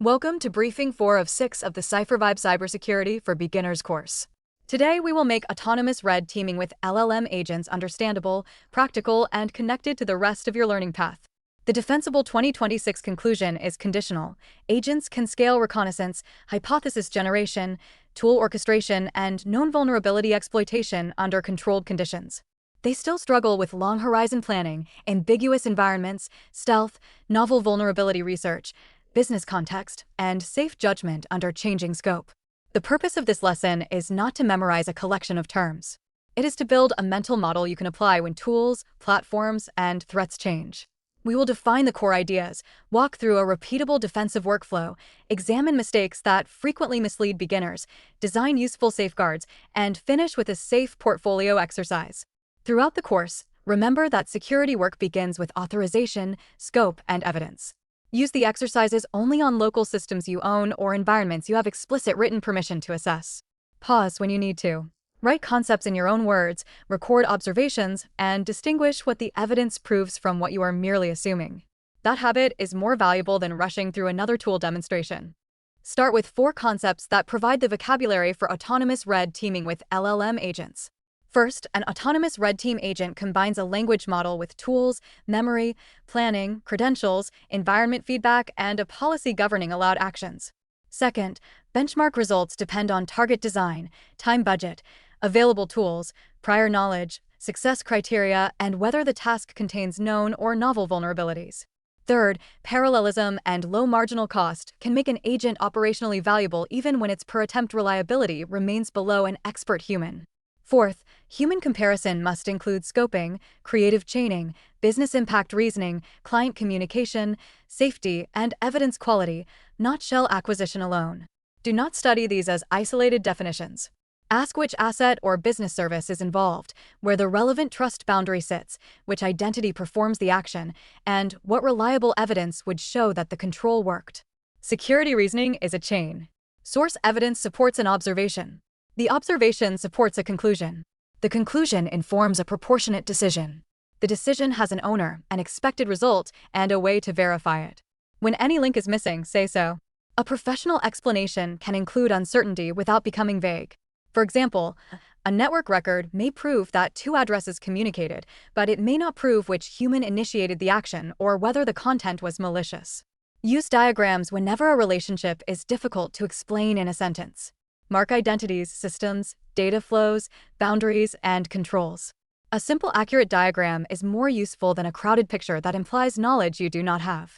Welcome to Briefing 4 of 6 of the CipherVibe Cybersecurity for Beginners course. Today, we will make autonomous red teaming with LLM agents understandable, practical, and connected to the rest of your learning path. The defensible 2026 conclusion is conditional. Agents can scale reconnaissance, hypothesis generation, tool orchestration, and known vulnerability exploitation under controlled conditions. They still struggle with long horizon planning, ambiguous environments, stealth, novel vulnerability research, business context, and safe judgment under changing scope. The purpose of this lesson is not to memorize a collection of terms. It is to build a mental model you can apply when tools, platforms, and threats change. We will define the core ideas, walk through a repeatable defensive workflow, examine mistakes that frequently mislead beginners, design useful safeguards, and finish with a safe portfolio exercise. Throughout the course, remember that security work begins with authorization, scope, and evidence. Use the exercises only on local systems you own or environments you have explicit written permission to assess. Pause when you need to. Write concepts in your own words, record observations, and distinguish what the evidence proves from what you are merely assuming. That habit is more valuable than rushing through another tool demonstration. Start with 4 concepts that provide the vocabulary for autonomous red teaming with LLM agents. First, an autonomous red team agent combines a language model with tools, memory, planning, credentials, environment feedback, and a policy governing allowed actions. Second, benchmark results depend on target design, time budget, available tools, prior knowledge, success criteria, and whether the task contains known or novel vulnerabilities. Third, parallelism and low marginal cost can make an agent operationally valuable even when its per-attempt reliability remains below an expert human. Fourth, human comparison must include scoping, creative chaining, business impact reasoning, client communication, safety, and evidence quality, not shell acquisition alone. Do not study these as isolated definitions. Ask which asset or business service is involved, where the relevant trust boundary sits, which identity performs the action, and what reliable evidence would show that the control worked. Security reasoning is a chain. Source evidence supports an observation. The observation supports a conclusion. The conclusion informs a proportionate decision. The decision has an owner, an expected result, and a way to verify it. When any link is missing, say so. A professional explanation can include uncertainty without becoming vague. For example, a network record may prove that 2 addresses communicated, but it may not prove which human initiated the action or whether the content was malicious. Use diagrams whenever a relationship is difficult to explain in a sentence. Mark identities, systems, data flows, boundaries, and controls. A simple, accurate diagram is more useful than a crowded picture that implies knowledge you do not have.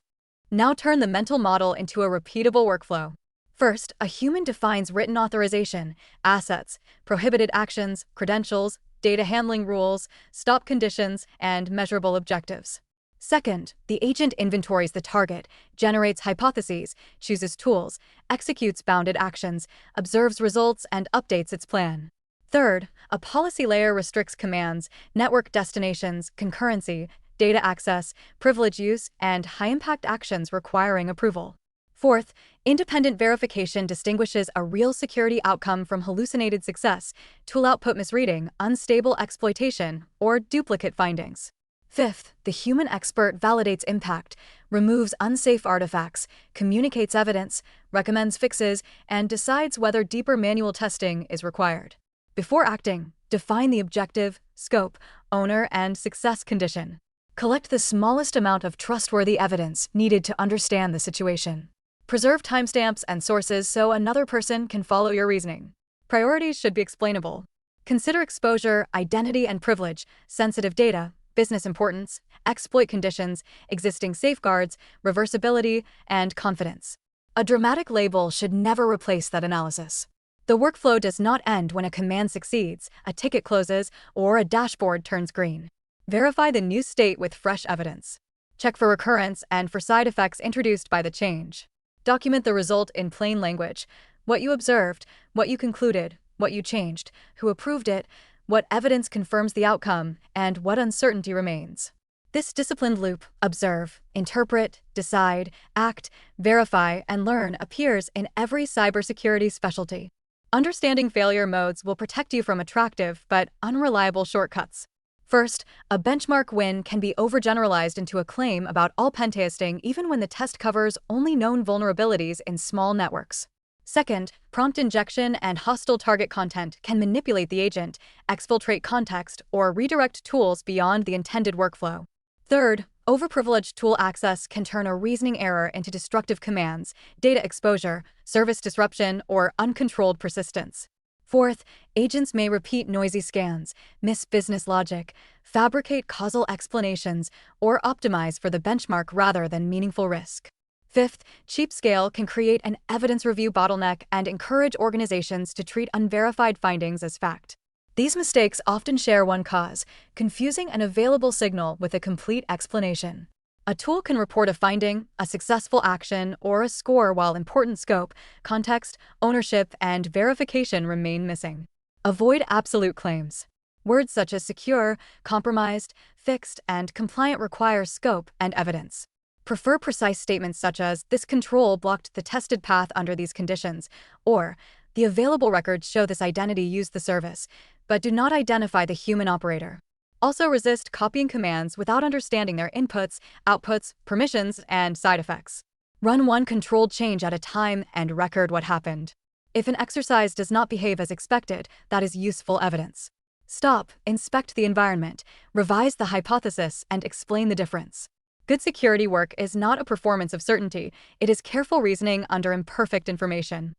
Now turn the mental model into a repeatable workflow. First, a human defines written authorization, assets, prohibited actions, credentials, data handling rules, stop conditions, and measurable objectives. Second, the agent inventories the target, generates hypotheses, chooses tools, executes bounded actions, observes results, and updates its plan. Third, a policy layer restricts commands, network destinations, concurrency, data access, privilege use, and high-impact actions requiring approval. Fourth, independent verification distinguishes a real security outcome from hallucinated success, tool output misreading, unstable exploitation, or duplicate findings. Fifth, the human expert validates impact, removes unsafe artifacts, communicates evidence, recommends fixes, and decides whether deeper manual testing is required. Before acting, define the objective, scope, owner, and success condition. Collect the smallest amount of trustworthy evidence needed to understand the situation. Preserve timestamps and sources so another person can follow your reasoning. Priorities should be explainable. Consider exposure, identity and privilege, sensitive data, business importance, exploit conditions, existing safeguards, reversibility, and confidence. A dramatic label should never replace that analysis. The workflow does not end when a command succeeds, a ticket closes, or a dashboard turns green. Verify the new state with fresh evidence. Check for recurrence and for side effects introduced by the change. Document the result in plain language: what you observed, what you concluded, what you changed, who approved it, what evidence confirms the outcome, and what uncertainty remains. This disciplined loop, observe, interpret, decide, act, verify, and learn, appears in every cybersecurity specialty. Understanding failure modes will protect you from attractive but unreliable shortcuts. First, a benchmark win can be overgeneralized into a claim about all pentesting even when the test covers only known vulnerabilities in small networks. Second, prompt injection and hostile target content can manipulate the agent, exfiltrate context, or redirect tools beyond the intended workflow. Third, overprivileged tool access can turn a reasoning error into destructive commands, data exposure, service disruption, or uncontrolled persistence. Fourth, agents may repeat noisy scans, miss business logic, fabricate causal explanations, or optimize for the benchmark rather than meaningful risk. Fifth, cheap scale can create an evidence review bottleneck and encourage organizations to treat unverified findings as fact. These mistakes often share one cause: confusing an available signal with a complete explanation. A tool can report a finding, a successful action, or a score while important scope, context, ownership, and verification remain missing. Avoid absolute claims. Words such as secure, compromised, fixed, and compliant require scope and evidence. Prefer precise statements such as, "This control blocked the tested path under these conditions," or "The available records show this identity used the service," but do not identify the human operator. Also resist copying commands without understanding their inputs, outputs, permissions, and side effects. Run one controlled change at a time and record what happened. If an exercise does not behave as expected, that is useful evidence. Stop, inspect the environment, revise the hypothesis, and explain the difference. Good security work is not a performance of certainty, it is careful reasoning under imperfect information.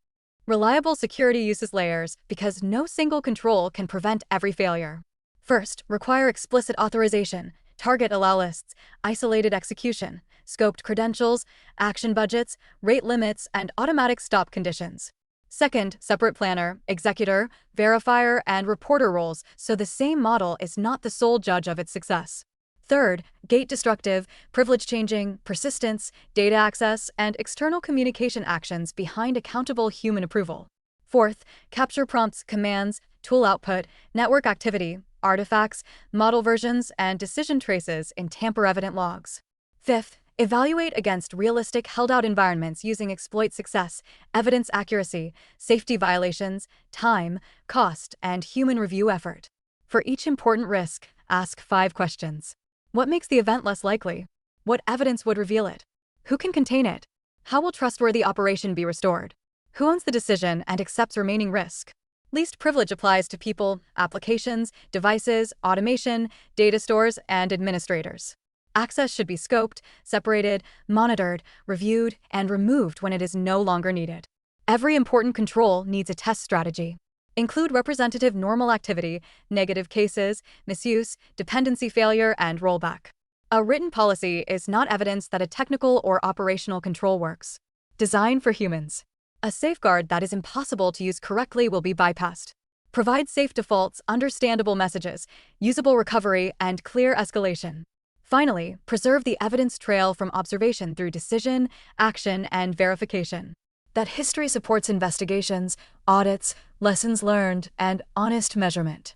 Reliable security uses layers because no single control can prevent every failure. First, require explicit authorization, target allow lists, isolated execution, scoped credentials, action budgets, rate limits, and automatic stop conditions. Second, separate planner, executor, verifier, and reporter roles so the same model is not the sole judge of its success. Third, gate destructive, privilege changing, persistence, data access, and external communication actions behind accountable human approval. Fourth, capture prompts, commands, tool output, network activity, artifacts, model versions, and decision traces in tamper-evident logs. Fifth, evaluate against realistic held-out environments using exploit success, evidence accuracy, safety violations, time, cost, and human review effort. For each important risk, ask 5 questions. What makes the event less likely? What evidence would reveal it? Who can contain it? How will trustworthy operation be restored? Who owns the decision and accepts remaining risk? Least privilege applies to people, applications, devices, automation, data stores, and administrators. Access should be scoped, separated, monitored, reviewed, and removed when it is no longer needed. Every important control needs a test strategy. Include representative normal activity, negative cases, misuse, dependency failure, and rollback. A written policy is not evidence that a technical or operational control works. Design for humans. A safeguard that is impossible to use correctly will be bypassed. Provide safe defaults, understandable messages, usable recovery, and clear escalation. Finally, preserve the evidence trail from observation through decision, action, and verification. That history supports investigations, audits, lessons learned, and honest measurement.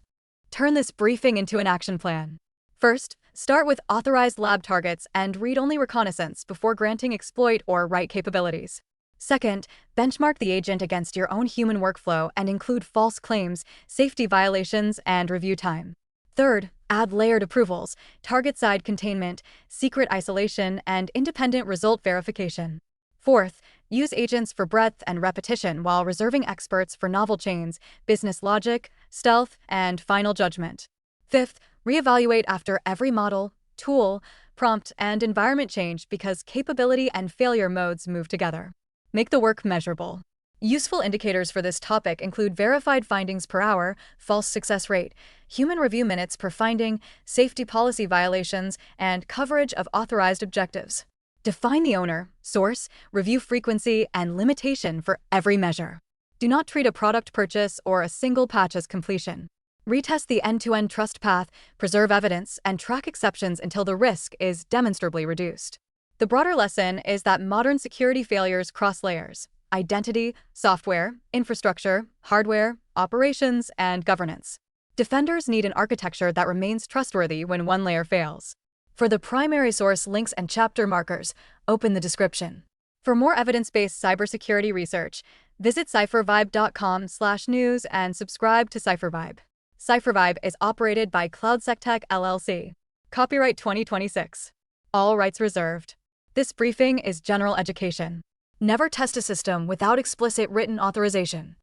Turn this briefing into an action plan. First, start with authorized lab targets and read-only reconnaissance before granting exploit or write capabilities. Second, benchmark the agent against your own human workflow and include false claims, safety violations, and review time. Third, add layered approvals, target-side containment, secret isolation, and independent result verification. Fourth, use agents for breadth and repetition while reserving experts for novel chains, business logic, stealth, and final judgment. Fifth, reevaluate after every model, tool, prompt, and environment change because capability and failure modes move together. Make the work measurable. Useful indicators for this topic include verified findings per hour, false success rate, human review minutes per finding, safety policy violations, and coverage of authorized objectives. Define the owner, source, review frequency, and limitation for every measure. Do not treat a product purchase or a single patch as completion. Retest the end-to-end trust path, preserve evidence, and track exceptions until the risk is demonstrably reduced. The broader lesson is that modern security failures cross layers: identity, software, infrastructure, hardware, operations, and governance. Defenders need an architecture that remains trustworthy when one layer fails. For the primary source links and chapter markers, open the description. For more evidence-based cybersecurity research, visit CipherVibe.com/news and subscribe to CipherVibe. CipherVibe is operated by CloudSecTech LLC. Copyright 2026. All rights reserved. This briefing is general education. Never test a system without explicit written authorization.